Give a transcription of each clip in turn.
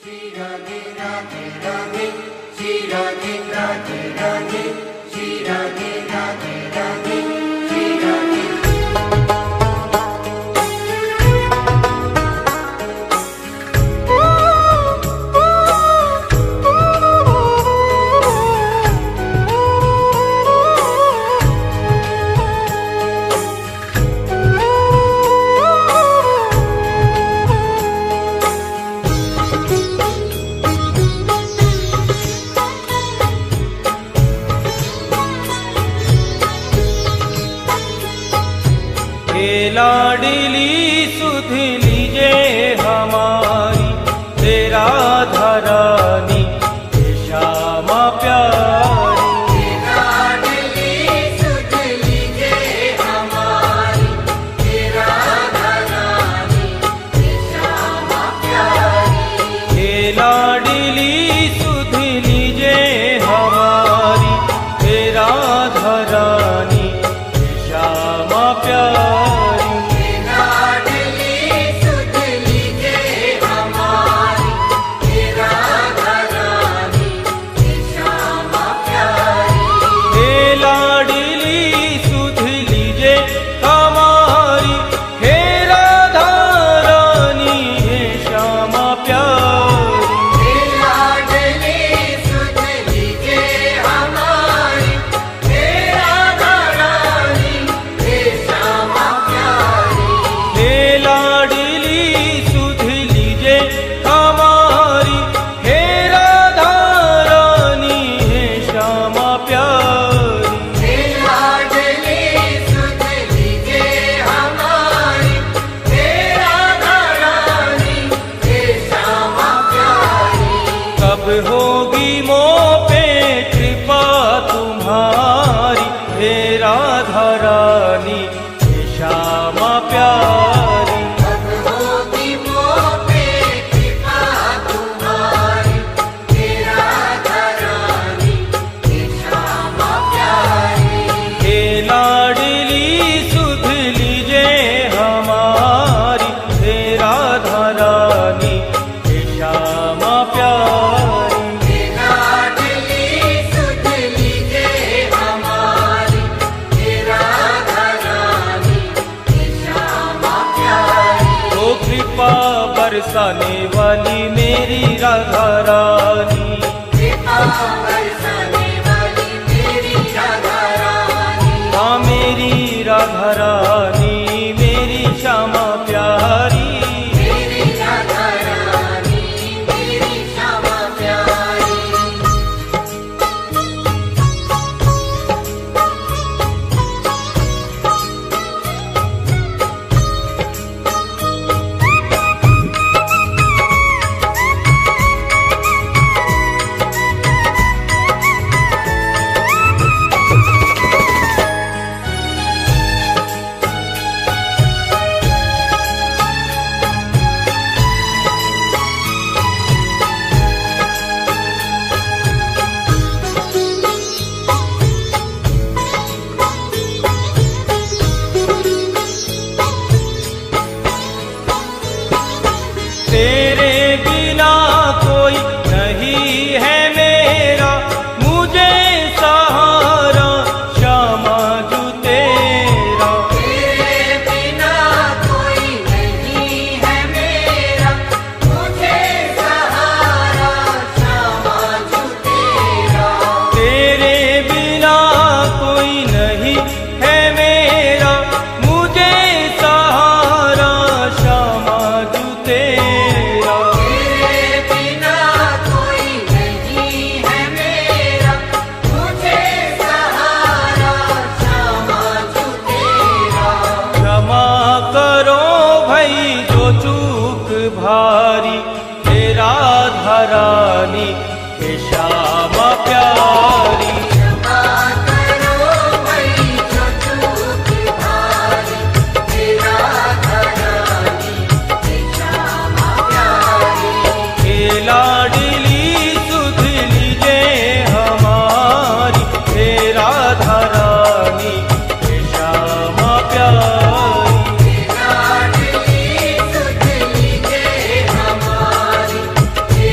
श्री राधे राधे राधे, श्री राधे राधे राधे, श्री राधे राधे राधे, श्री राधे। लाडली सुध लीजे हमारी, तेरा धरानी श्यामा प्यारी। लाडली सुध लीजे हमारी, तेरा धरानी श्यामा प्यारी। लाडली सुध लीजे हमारी, तेरा धरानी श्यामा प्यारी। होगी मोह पे कृपा तुम्हारी, हे राधा रानी श्यामा प्यारी। कब होगी मोह पे कृपा तुम्हारी, हे राधा रानी श्यामा प्यारी। हे लाडली सुध लीजे हमारी, हे राधा रानी श्यामा प्यारी। बरसाने वाली मेरी राधा रानी, कृपा बरसाने वाली मेरी राधा रानी। हाँ मेरी राधा रानी मेरी श्यामा प्यारी। मेरी राधा रानी मेरी श्यामा प्यारी। तेरे बिना कोई नहीं है मेरा, मुझे सहारा श्यामा जू तेरा। तेरे बिना कोई नहीं है मेरा, मुझे सहारा श्यामा जू तेरा। तेरे बिना कोई नहीं है मेरा, मुझे सहारा श्यामा जू तेरा। भारी हे राधा रानी हे श्यामा प्यारी। क्षमा करो भाई जो चूक भारी, हे राधा रानी हे श्यामा प्यारी। हे लाडली सुध लीजे हमारी, हे राधा रानी हे श्यामा प्यारी। लाडली सुध लीजे हमारी, हे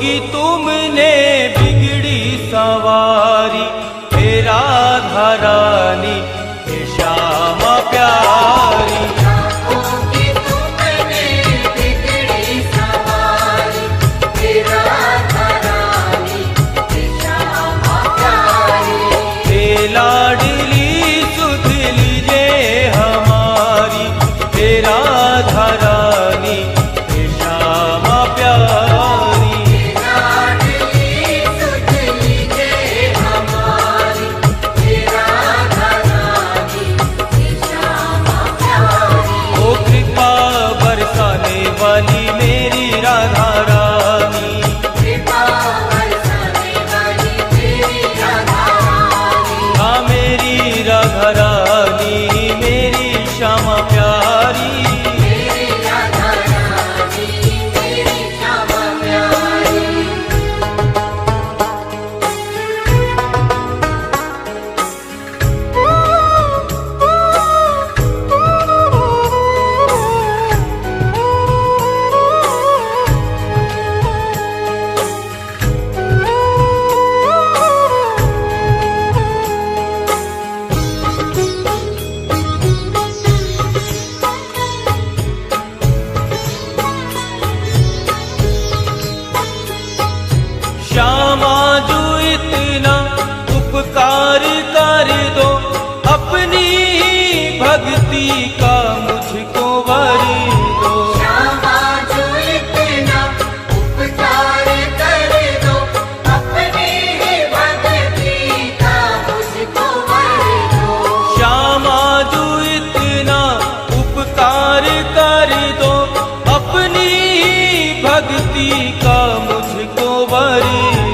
की तुमने बिगड़ी सवारी, हे राधा रानी हे श्यामा प्यारी। लाखों की तुमने बिगड़ी सवारी, हे राधा रानी हे श्यामा प्यारी। हे लाडली सुध लीजे हमारी, हे राधा रानी हे श्यामा प्यारी। लाडली सुध लीजे हमारी, हे राधा रानी हे श्यामा प्यारी। ओ कृपा बरसाने वाली मेरी राधा रानी, कृपा बरसाने वाली तेरी राधा रानी। हाँ मेरी राधा रानी मेरी श्यामा प्यारी। मेरी राधा रानी मेरी श्यामा प्यारी। श्यामा जो इतना उपकार कर दो, अपनी ही भक्ति का मुझको वर दो। श्यामा जो इतना उपकार कर दो, अपनी ही भक्ति का मुझको वर दो। श्यामा जो इतना उपकार कर दो, अपनी ही भक्ति का मुझको वर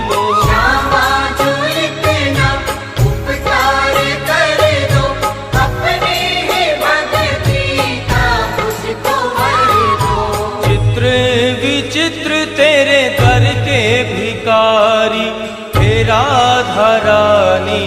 दो। श्यामा जो इतना उपकार कर दो, अपनी ही भक्ति का मुझको वर दो। चित्र विचित्र तेरे दर के भिकारी, हे राधा रानी